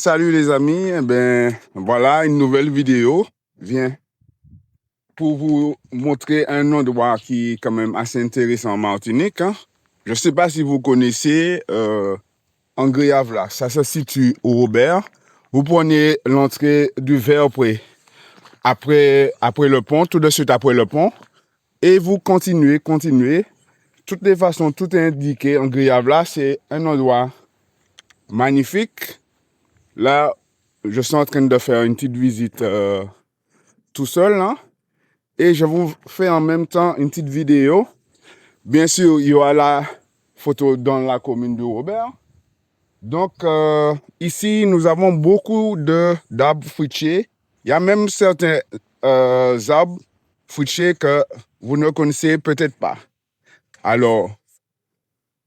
Salut les amis, voilà une nouvelle vidéo vient pour vous montrer un endroit qui est quand même assez intéressant en Martinique, hein. Je ne sais pas si vous connaissez Angriavla, ça se situe au Robert. Vous prenez l'entrée du Verpré après le pont, tout de suite après le pont, et vous continuez. De toutes les façons, tout est indiqué. Angriavla, c'est un endroit magnifique. Là, je suis en train de faire une petite visite tout seul, hein, et je vous fais en même temps une petite vidéo. Bien sûr, il y aura la photo dans la commune de Robert. Donc, ici, nous avons beaucoup d'arbres fruitiers. Il y a même certains arbres fruitiers que vous ne connaissez peut-être pas. Alors,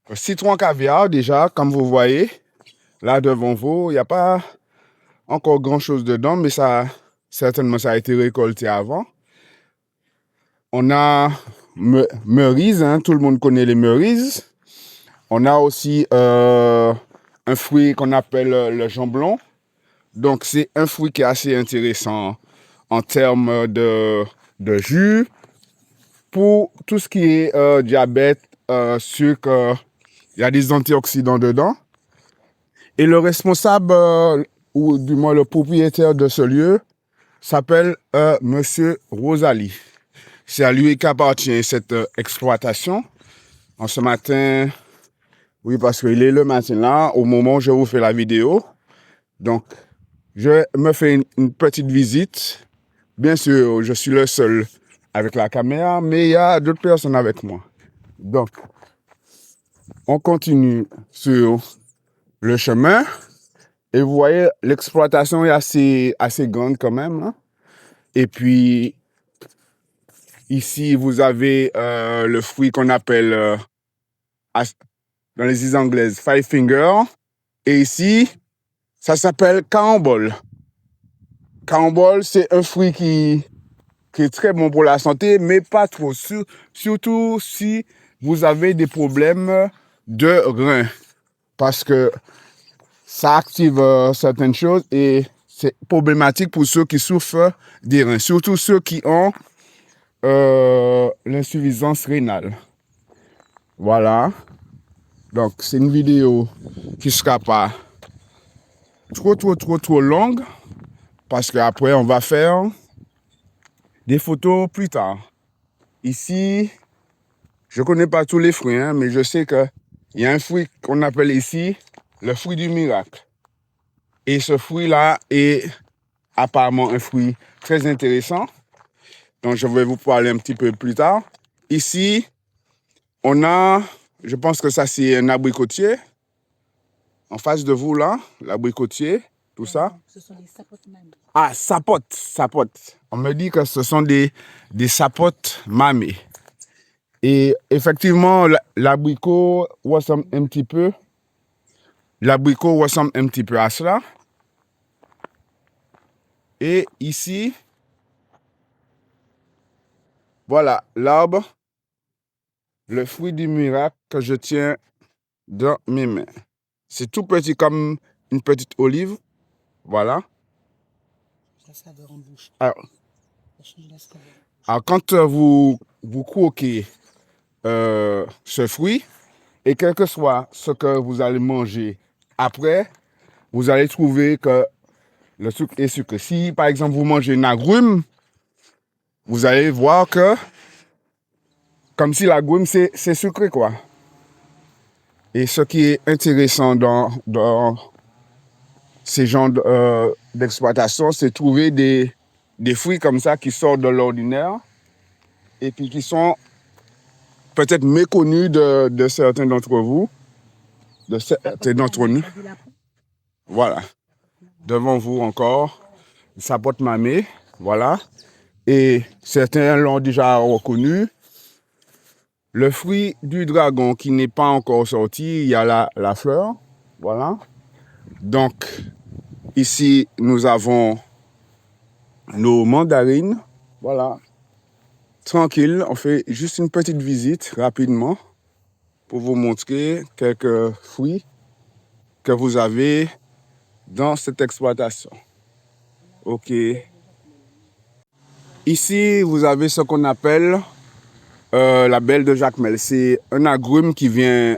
le citron caviar, déjà, comme vous voyez, là devant vous, il n'y a pas encore grand-chose dedans, mais certainement, ça a été récolté avant. On a merises, hein, tout le monde connaît les merises. On a aussi un fruit qu'on appelle le jamblon. Donc, c'est un fruit qui est assez intéressant en termes de jus. Pour tout ce qui est diabète, sucre, il y a des antioxydants dedans. Et le responsable, ou du moins le propriétaire de ce lieu, s'appelle Monsieur Rosalie. C'est à lui qu'appartient cette exploitation. En ce matin, oui, parce qu'il est le matin là, au moment où je vous fais la vidéo. Donc, je me fais une petite visite. Bien sûr, je suis le seul avec la caméra, mais il y a d'autres personnes avec moi. Donc, on continue sur le chemin. Et vous voyez, l'exploitation est assez grande quand même, hein. Et puis, ici, vous avez le fruit qu'on appelle, dans les îles anglaises, Five Finger. Et ici, ça s'appelle carambole. Carambole, c'est un fruit qui est très bon pour la santé, mais pas trop. Surtout si vous avez des problèmes de reins. Parce que ça active certaines choses et c'est problématique pour ceux qui souffrent des reins. Surtout ceux qui ont l'insuffisance rénale. Voilà. Donc, c'est une vidéo qui ne sera pas trop longue. Parce qu'après, on va faire des photos plus tard. Ici, je ne connais pas tous les fruits, hein, mais je sais qu'il y a un fruit qu'on appelle ici le fruit du miracle. Et ce fruit-là est apparemment un fruit très intéressant, dont je vais vous parler un petit peu plus tard. Ici, on a, je pense que ça c'est un abricotier. En face de vous là, l'abricotier, tout ça. Ce sont des sapotes mamées. Ah, sapote. On me dit que ce sont des sapotes mamées. Et effectivement, l'abricot ressemble un petit peu. L'abricot ressemble un petit peu à cela. Et ici, voilà l'arbre, le fruit du miracle que je tiens dans mes mains. C'est tout petit comme une petite olive. Voilà. Ça saveur en bouche. Alors, Ça change la saveur. alors quand vous croquez ce fruit, et quel que soit ce que vous allez manger après, vous allez trouver que le sucre est sucré. Si, par exemple, vous mangez une agrume, vous allez voir que, comme si l'agrume, c'est sucré, quoi. Et ce qui est intéressant dans ces genres d'exploitation, c'est trouver des fruits comme ça qui sortent de l'ordinaire et puis qui sont peut-être méconnus de certains d'entre vous, de certains d'entre nous. Voilà. Devant vous encore, sapote mamée, voilà. Et certains l'ont déjà reconnu. Le fruit du dragon qui n'est pas encore sorti, il y a la fleur, voilà. Donc, ici, nous avons nos mandarines, voilà. Tranquille, on fait juste une petite visite rapidement pour vous montrer quelques fruits que vous avez dans cette exploitation. Ok. Ici, vous avez ce qu'on appelle la belle de Jacmel. C'est un agrume qui vient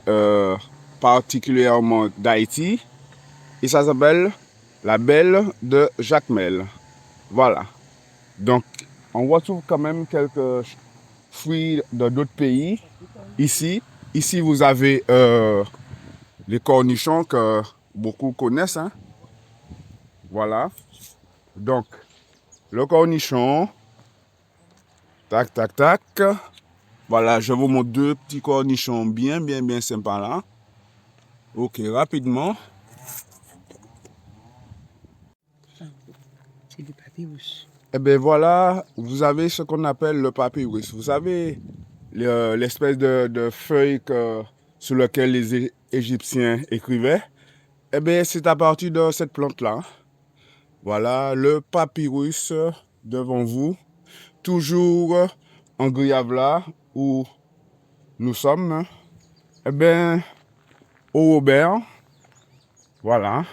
particulièrement d'Haïti. Et ça s'appelle la belle de Jacmel. Voilà. Donc, on retrouve quand même quelques fruits de d'autres pays. Ici, vous avez les cornichons que beaucoup connaissent. Hein. Voilà. Donc, le cornichon. Tac, tac, tac. Voilà, je vous montre deux petits cornichons bien sympas là. Ok, rapidement. C'est du papyrus. Eh bien voilà, vous avez ce qu'on appelle le papyrus. Vous savez, l'espèce de feuille sur laquelle les Égyptiens écrivaient. Eh bien, c'est à partir de cette plante-là. Voilà, le papyrus devant vous. Toujours en Guyave là, où nous sommes. Eh bien, au Robert. Voilà.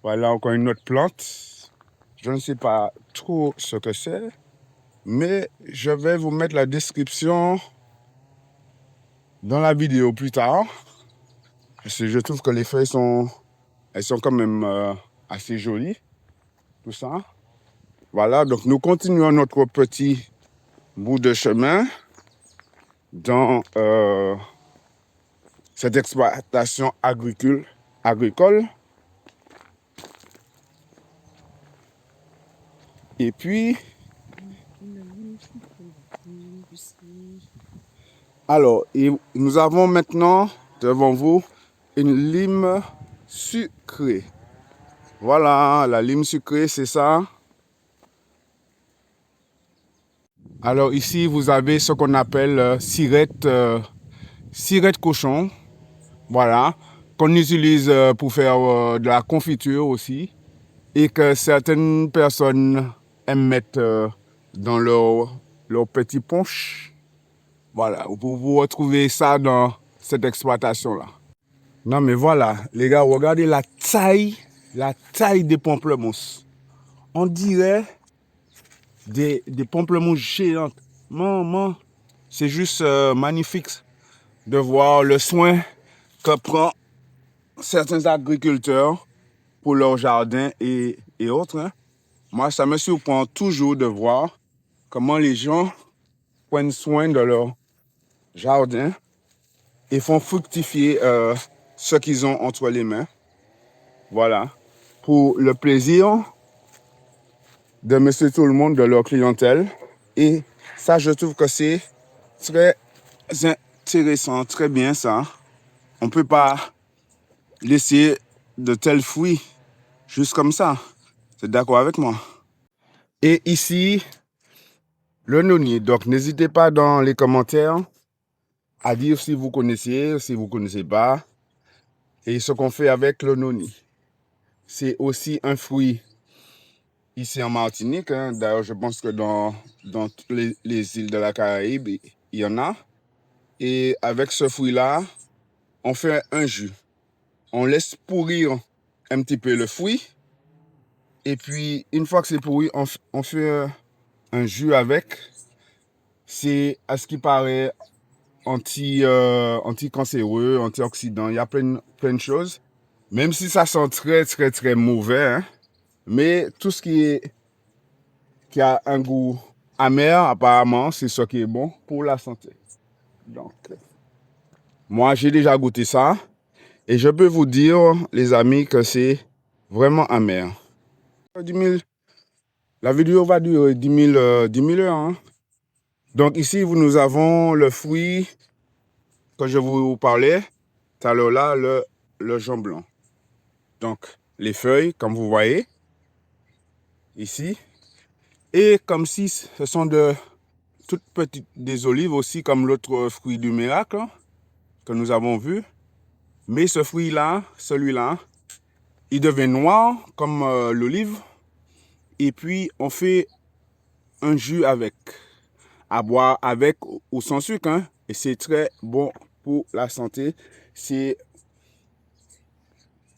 Voilà encore une autre plante. Je ne sais pas trop ce que c'est, mais je vais vous mettre la description dans la vidéo plus tard. Parce que je trouve que les feuilles sont quand même assez jolies. Tout ça. Voilà, donc nous continuons notre petit bout de chemin dans cette exploitation agricole. Et puis, alors, nous avons maintenant devant vous une lime sucrée. Voilà, la lime sucrée, c'est ça. Alors ici, vous avez ce qu'on appelle cirette cochon. Voilà, qu'on utilise pour faire de la confiture aussi. Et que certaines personnes aiment mettre dans leur petit punch. Voilà, vous retrouvez ça dans cette exploitation-là. Non mais voilà, les gars, regardez la taille des pamplemousses. On dirait des pamplemousses géantes. Maman, c'est juste magnifique de voir le soin que prend certains agriculteurs pour leur jardin et autres. Hein. Moi, ça me surprend toujours de voir comment les gens prennent soin de leur jardin et font fructifier ce qu'ils ont entre les mains. Voilà. Pour le plaisir de monsieur tout le monde, de leur clientèle. Et ça, je trouve que c'est très intéressant, très bien ça. On ne peut pas laisser de tels fruits juste comme ça. C'est d'accord avec moi? Et ici, le noni. Donc, n'hésitez pas dans les commentaires à dire si vous connaissez, si vous ne connaissez pas. Et ce qu'on fait avec le noni. C'est aussi un fruit ici en Martinique. Hein. D'ailleurs, je pense que dans toutes les îles de la Caraïbe, il y en a. Et avec ce fruit-là, on fait un jus. On laisse pourrir un petit peu le fruit. Et puis, une fois que c'est pourri, on fait un jus avec. C'est, à ce qui paraît, anti-cancéreux, antioxydant. Il y a plein de choses. Même si ça sent très mauvais. Hein. Mais tout ce qui a un goût amer, apparemment, c'est ce qui est bon pour la santé. Donc, moi, j'ai déjà goûté ça. Et je peux vous dire, les amis, que c'est vraiment amer. 10 000, la vidéo va durer 10 000 heures. Hein. Donc ici, nous avons le fruit que je vous parlais tout à l'heure là, le Jean blanc. Donc, les feuilles, comme vous voyez, ici. Et comme si ce sont de toutes petites des olives aussi, comme l'autre fruit du miracle hein, que nous avons vu. Mais ce fruit-là, celui-là, il devient noir comme l'olive. Et puis, on fait un jus avec, à boire avec ou sans sucre. Hein, et c'est très bon pour la santé. C'est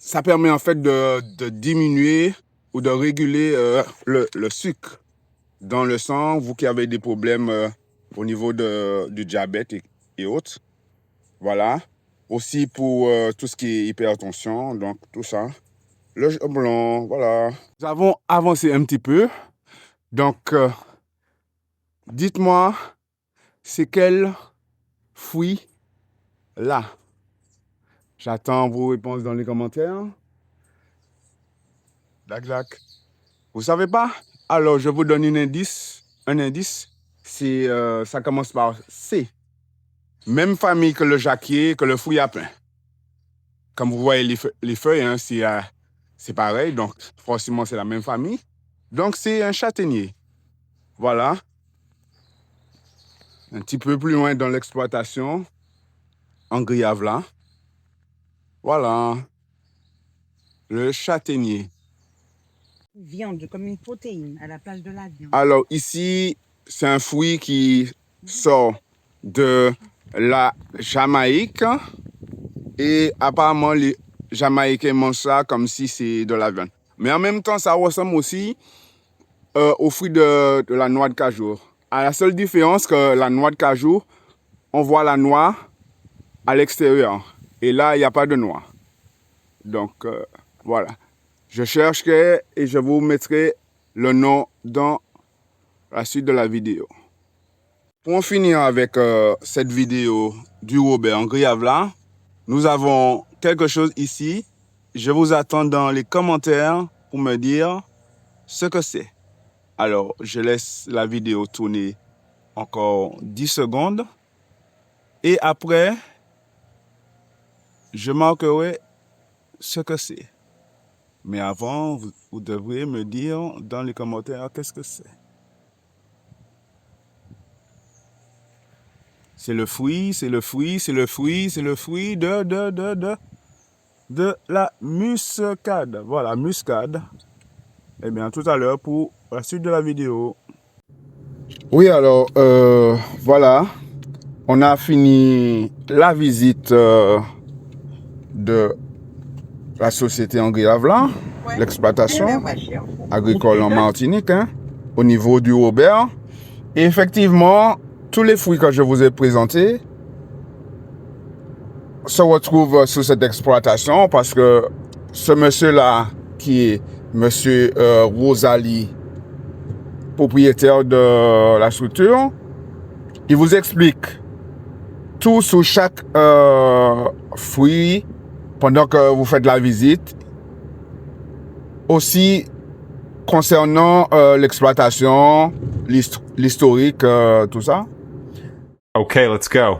ça permet en fait de diminuer ou de réguler le sucre dans le sang, vous qui avez des problèmes au niveau du diabète et autres. Voilà. Aussi pour tout ce qui est hypertension, donc tout ça. Le jus blanc, voilà. Nous avons avancé un petit peu. Donc, dites-moi, c'est quel fruit là? J'attends vos réponses dans les commentaires. Dac, dac. Vous savez pas? Alors, je vous donne un indice. C'est, ça commence par C. Même famille que le jacquier, que le fruit à pain. Comme vous voyez les feuilles, hein, c'est pareil. Donc, forcément, c'est la même famille. Donc, c'est un châtaignier. Voilà. Un petit peu plus loin dans l'exploitation, en Griave là. Voilà. Le châtaignier. Viande, comme une protéine, à la place de la viande. Alors, ici, c'est un fruit qui sort de la Jamaïque. Et apparemment, les Jamaïcains mangent ça comme si c'est de la viande. Mais en même temps, ça ressemble aussi au fruit de la noix de cajou. À la seule différence que la noix de cajou, on voit la noix à l'extérieur. Et là, il n'y a pas de noix. Donc, voilà. Je chercherai et je vous mettrai le nom dans la suite de la vidéo. Pour en finir avec cette vidéo du Robert en Griave là, nous avons quelque chose ici. Je vous attends dans les commentaires pour me dire ce que c'est. Alors, je laisse la vidéo tourner encore 10 secondes. Et après, je marquerai ce que c'est. Mais avant, vous devriez me dire dans les commentaires qu'est-ce que c'est. C'est le fruit de la muscade. Voilà, muscade. Eh bien, tout à l'heure pour la suite de la vidéo. Oui, alors, voilà. On a fini la visite de la société en Griave là, ouais. L'exploitation agricole en Martinique, hein, au niveau du Robert. Et effectivement, tous les fruits que je vous ai présentés se retrouvent sous cette exploitation parce que ce monsieur-là, qui est monsieur Rosalie, propriétaire de la structure, il vous explique tout sur chaque fruit pendant que vous faites la visite. Aussi concernant l'exploitation, l'historique, tout ça. Okay, let's go.